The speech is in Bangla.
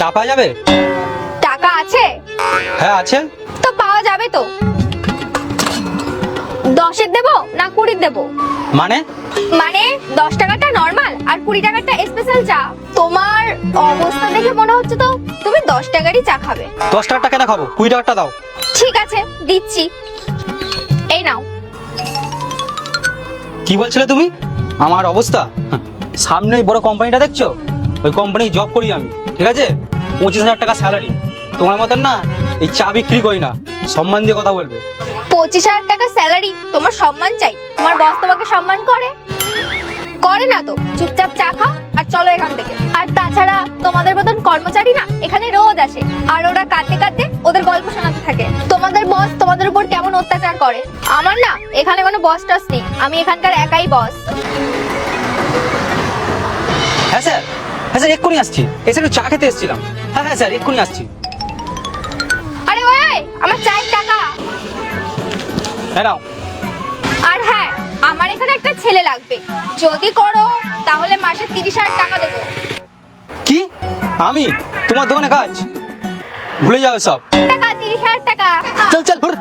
চা পাওয়া যাবে? টাকা আছে? হ্যাঁ আছে। তো পাওয়া যাবে তো। 10-এর দেবো না 20-এর দেবো? মানে? মানে 10 টাকাটা নরমাল আর 20 টাকাটা স্পেশাল চা। তোমার অবস্থা দেখে মনে হচ্ছে তো তুমি 10 টাকারই চা খাবে। 10 টাকারটা কেন খাবো, 20 টাকারটা দাও। ঠিক আছে দিচ্ছি, এই নাও। কি বলছিলে তুমি? আমার অবস্থা? সামনে ওই বড় কোম্পানিটা দেখছো, ওই কোম্পানি জব করি আমি, ঠিক আছে? 25,000 টাকা স্যালারি। তোমার মতন না এই চা বিক্রি করি না, সম্মান দিয়ে কথা বলবে। 25,000 টাকা স্যালারি, তোমার সম্মান চাই? তোমার বস তোমাকে সম্মান করে? করে না তো। চুপচাপ চা খাও আর চলো এখান থেকে। আর তাছাড়া তোমাদের মতন কর্মচারী না এখানে রোজ আসে, আর ওরা কাঁদতে কাঁদতে ওদের গল্প শোনাতে থাকে তোমাদের বস তোমাদের উপর কেমন অত্যাচার করে। আমার না এখানে কোনো বস টস নেই, আমি এখানকার একাই বস। হ্যাঁ স্যার, হ্যাঁ স্যার এক্ষুনি আসছি, এসে একটু চা খেতে এসেছিলাম। হ্যাঁ হ্যাঁ স্যার এক্ষুনি আসছি। আরে ওই আমার চায়ের টাকা। হ্যাঁ নাও। আর হ্যাঁ, আমার এখানে একটা ছেলে লাগবে, যদি করো তাহলে মাসে 30,000 টাকা দেবো। কি? আমি তোমার দোকানে কাজ? ভুলে যাও সব। টাকা 30,000 টাকা। চল চল ঘুর।